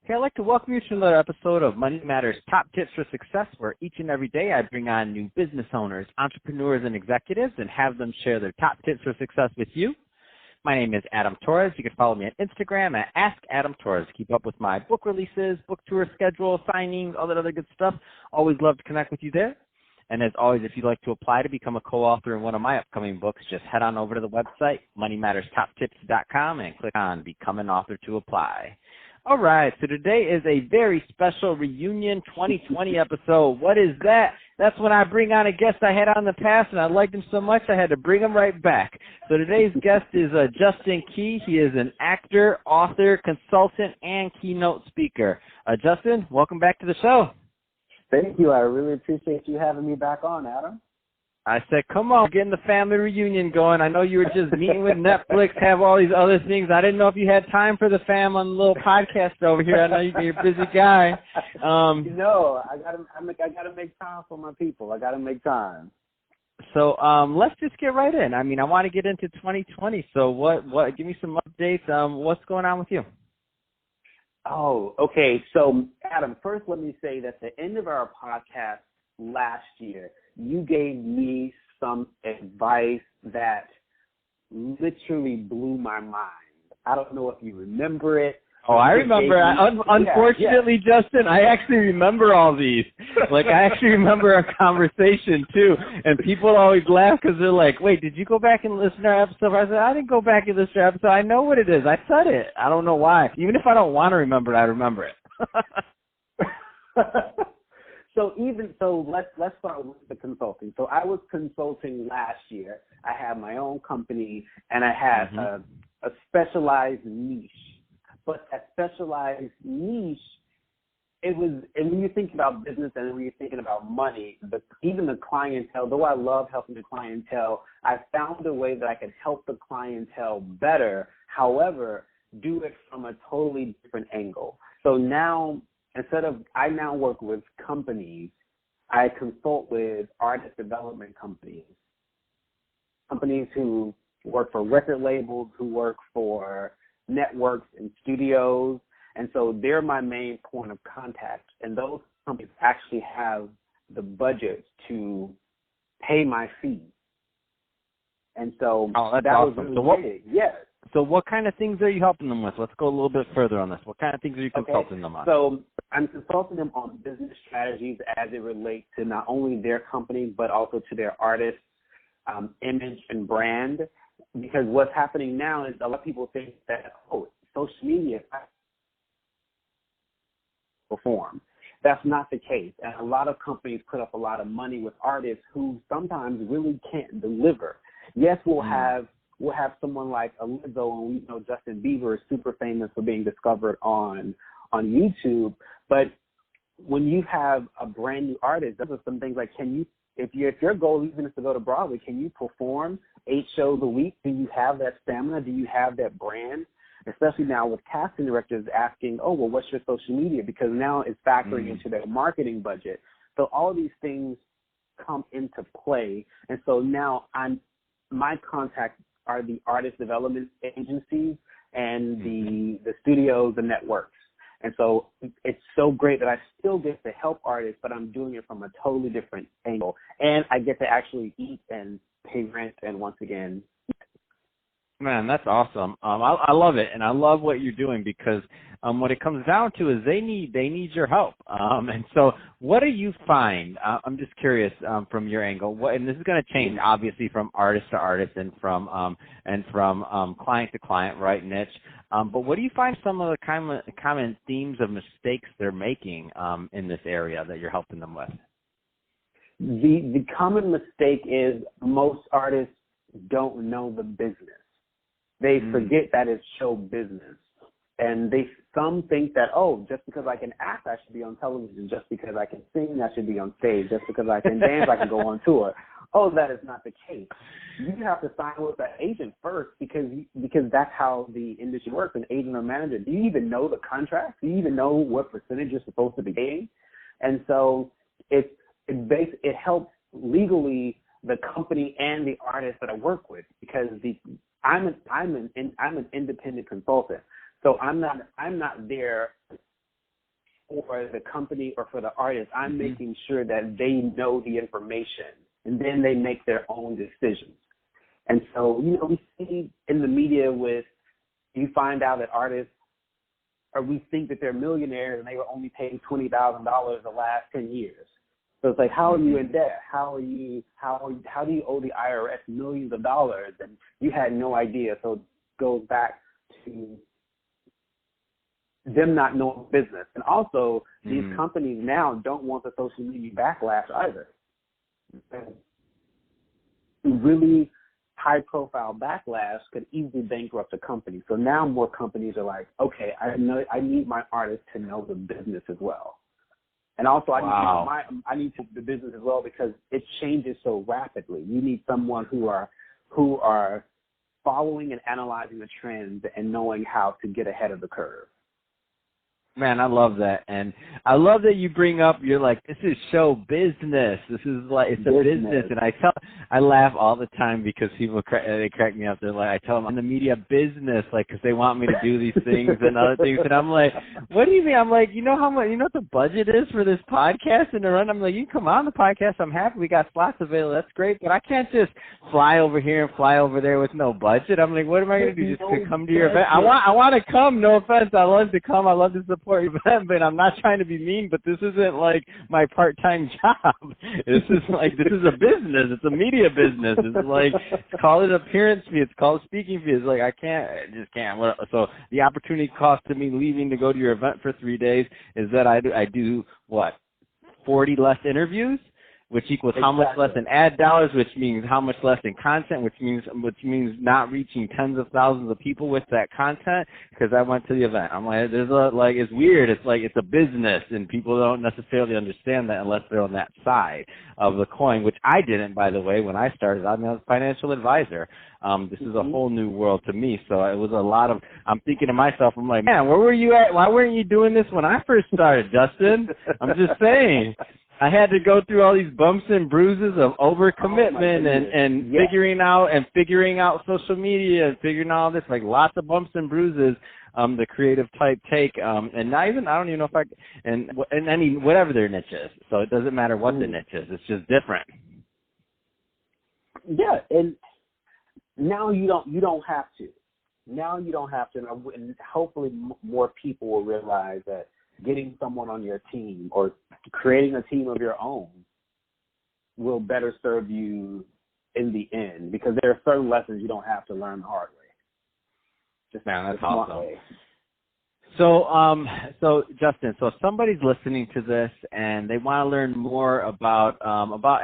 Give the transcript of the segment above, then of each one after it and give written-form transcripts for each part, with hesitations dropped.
Hey, I'd like to welcome you to another episode of Money Matters Top Tips for Success, where each and every day I bring on new business owners, entrepreneurs, and executives and have them share their top tips for success with you. My name is Adam Torres. You can follow me on Instagram at AskAdamTorres. Keep up with my book releases, book tour schedule, signings, all that other good stuff. Always love to connect with you there. And as always, if you'd like to apply to become a co-author in one of my upcoming books, just head on over to the website, moneymatterstoptips.com, and click on Become an Author to apply. All right, so today is a very special reunion 2020 episode. What is that? That's when I bring on a guest I had on in the past, and I liked him so much I had to bring him right back. So today's guest is Justin Key. He is an actor, author, consultant, and keynote speaker. Justin, welcome back to the show. Thank you. I really appreciate you having me back on, Adam. I said, come on, getting the family reunion going. I know you were just meeting with Netflix, have all these other things. I didn't know if you had time for the fam on the little podcast over here. I know you're a busy guy. No, I gotta make time for my people. I gotta make time. So let's just get right in. I mean, I want to get into 2020. So what? Give me some updates. What's going on with you? Oh, okay. So, Adam, first let me say that at the end of our podcast last year, you gave me some advice that literally blew my mind. I don't know if you remember it. Oh, I remember. Unfortunately, yeah. Justin, I actually remember all these. Like, I actually remember our conversation, too. And people always laugh because they're like, wait, did you go back and listen to our episode? I said, I didn't go back and listen to our episode. I know what it is. I said it. I don't know why. Even if I don't want to remember it, I remember it. So let's start with the consulting. So I was consulting last year. I had my own company, and I had a specialized niche. But that specialized niche, and when you think about business and when you're thinking about money, even the clientele, though I love helping the clientele, I found a way that I could help the clientele better, however, do it from a totally different angle. So now, I now work with companies. I consult with artist development companies who work for record labels, who work for networks and studios. And so they're my main point of contact. And those companies actually have the budget to pay my fee. And so that's that awesome. was really big. Yes. So what kind of things are you helping them with? Let's go a little bit further on this. What kind of things are you consulting them on? So I'm consulting them on business strategies as it relates to not only their company, but also to their artist image and brand. Because what's happening now is a lot of people think that, social media perform. That's not the case. And a lot of companies put up a lot of money with artists who sometimes really can't deliver. Yes, we'll have someone like a Lizzo, and we know Justin Bieber is super famous for being discovered on YouTube. But when you have a brand new artist, those are some things like, if your goal even is to go to Broadway, can you perform 8 shows a week? Do you have that stamina? Do you have that brand? Especially now with casting directors asking, what's your social media? Because now it's factoring into their marketing budget. So all of these things come into play. And so now my contacts are the artist development agencies and the studios and networks. And so it's so great that I still get to help artists, but I'm doing it from a totally different angle. And I get to actually eat and pay rent and once again. Man, that's awesome. I love it, and I love what you're doing because what it comes down to is they need your help. And so what do you find? I'm just curious from your angle. And this is going to change, obviously, from artist to artist and from client to client, right, niche. But what do you find some of the common themes of mistakes they're making in this area that you're helping them with? The common mistake is most artists don't know the business. They forget that it's show business. And some think that, just because I can act, I should be on television. Just because I can sing, I should be on stage. Just because I can dance, I can go on tour. That is not the case. You have to sign with an agent first because that's how the industry works, an agent or manager. Do you even know the contract? Do you even know what percentage you're supposed to be paying? And so it helps legally the company and the artist that I work with because I'm an independent consultant. So I'm not there for the company or for the artist, I'm making sure that they know the information, and then they make their own decisions. And so, we see in the media you find out that artists, or we think that they're millionaires and they were only paid $20,000 the last 10 years. So it's like, how are you in debt? How do you owe the IRS millions of dollars and you had no idea? So it goes back to them not knowing business. And also, these companies now don't want the social media backlash either. Really high-profile backlash could easily bankrupt a company. So now more companies are like, okay, I need my artist to know the business as well. And also, I need to know the business as well because it changes so rapidly. You need someone who are following and analyzing the trends and knowing how to get ahead of the curve. Man, I love that. And I love that you bring up, you're like, this is show business. This is like, it's a business. And I laugh all the time because people, they crack me up. They're like, I tell them I'm in the media business, like, because they want me to do these things and other things. And I'm like, what do you mean? I'm like, you know what the budget is for this podcast and to run? I'm like, you can come on the podcast. I'm happy we got slots available. That's great. But I can't just fly over here and fly over there with no budget. I'm like, what am I going to do? Just to come to your event? I want to come. No offense. I love to come. I love to support you, but I'm not trying to be mean, but this isn't like my part-time job. This is a business. It's a media business. It's like, it's called an appearance fee. It's called a speaking fee. It's like, I just can't. So the opportunity cost to me leaving to go to your event for 3 days is that I do what, 40 less interviews, which equals how much less in ad dollars, which means how much less in content, which means not reaching tens of thousands of people with that content because I went to the event. I'm like, it's weird. It's like, it's a business, and people don't necessarily understand that unless they're on that side of the coin, which I didn't, by the way, when I started. I'm a financial advisor. This is a whole new world to me. So it was a lot of, I'm thinking to myself, I'm like, man, where were you at? Why weren't you doing this when I first started, Justin? I'm just saying. I had to go through all these bumps and bruises of overcommitment and figuring out social media and figuring out all this, like lots of bumps and bruises, the creative type take, and not even, I don't even know if and any, whatever their niche is. So it doesn't matter what the niche is. It's just different. Yeah. And now you don't have to. Now you don't have to. And hopefully more people will realize that getting someone on your team or creating a team of your own will better serve you in the end, because there are certain lessons you don't have to learn the hard way. That's awesome. So Justin, so if somebody's listening to this and they want to learn more about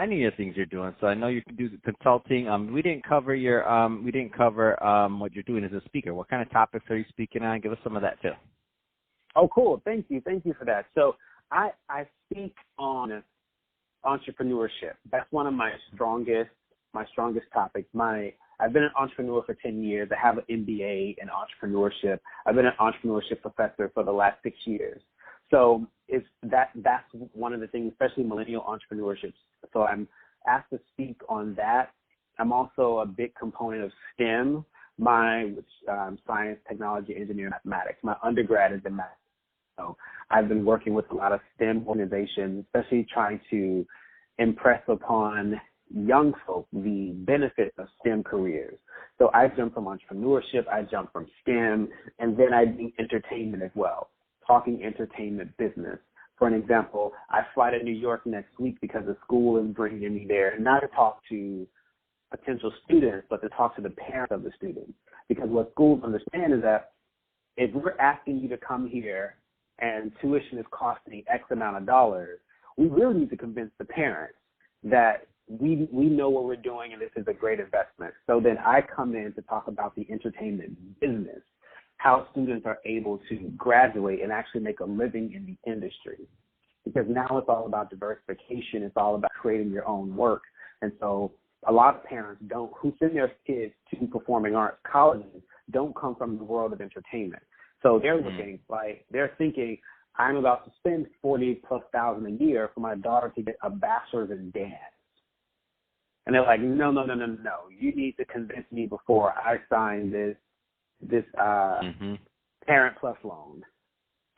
any of the things you're doing. So I know you can do consulting. We didn't cover what you're doing as a speaker. What kind of topics are you speaking on? Give us some of that too. Oh, cool. Thank you for that. So I speak on entrepreneurship. That's one of my strongest topics. I've been an entrepreneur for 10 years. I have an MBA in entrepreneurship. I've been an entrepreneurship professor for the last 6 years. So that's one of the things, especially millennial entrepreneurships. So I'm asked to speak on that. I'm also a big component of STEM, science, technology, engineering, mathematics. My undergrad is in math. So I've been working with a lot of STEM organizations, especially trying to impress upon young folk the benefit of STEM careers. So I jumped from entrepreneurship, I jumped from STEM, and then I do entertainment as well, talking entertainment business. For an example, I fly to New York next week because the school is bringing me there, not to talk to potential students, but to talk to the parents of the students. Because what schools understand is that if we're asking you to come here and tuition is costing X amount of dollars, we really need to convince the parents that we know what we're doing and this is a great investment. So then I come in to talk about the entertainment business, how students are able to graduate and actually make a living in the industry. Because now it's all about diversification. It's all about creating your own work. And so a lot of parents who send their kids to performing arts colleges don't come from the world of entertainment. So they're looking they're thinking, I'm about to spend $40,000+ a year for my daughter to get a bachelor's in dance. And they're like, no. You need to convince me before I sign this Parent Plus loan.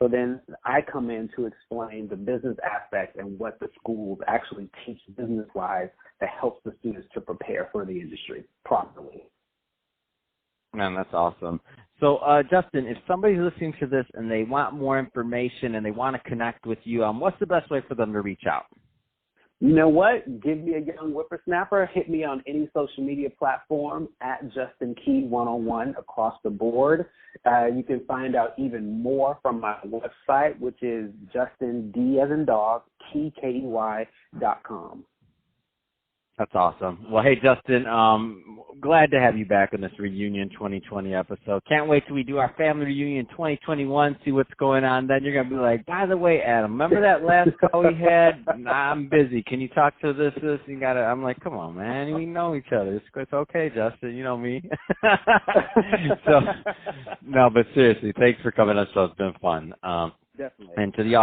So then I come in to explain the business aspects and what the schools actually teach business-wise that helps the students to prepare for the industry properly. Man, that's awesome. So, Justin, if somebody's listening to this and they want more information and they want to connect with you, what's the best way for them to reach out? You know what? Give me a young whippersnapper. Hit me on any social media platform at Justin Key 101 across the board. You can find out even more from my website, which is Justin D as in dog, KEY.com. That's awesome. Well, hey, Justin, glad to have you back on this Reunion 2020 episode. Can't wait till we do our family reunion 2021, see what's going on. Then you're going to be like, by the way, Adam, remember that last call we had? Nah, I'm busy. Can you talk to this? You gotta. I'm like, come on, man. We know each other. It's okay, Justin. You know me. So, no, but seriously, thanks for coming on the show. It's been fun. Definitely. And to the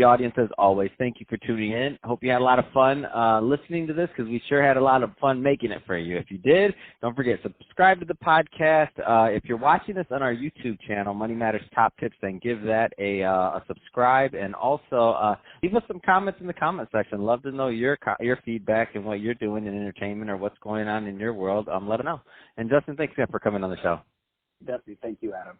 audience, as always, thank you for tuning in. Hope you had a lot of fun listening to this, because we sure had a lot of fun making it for you. If you did, don't forget, subscribe to the podcast. If you're watching this on our YouTube channel, Money Matters Top Tips, then give that a subscribe, and also leave us some comments in the comment section. Love to know your feedback and what you're doing in entertainment or what's going on in your world. Let us know. And Justin, thanks again for coming on the show. Definitely. Thank you, Adam.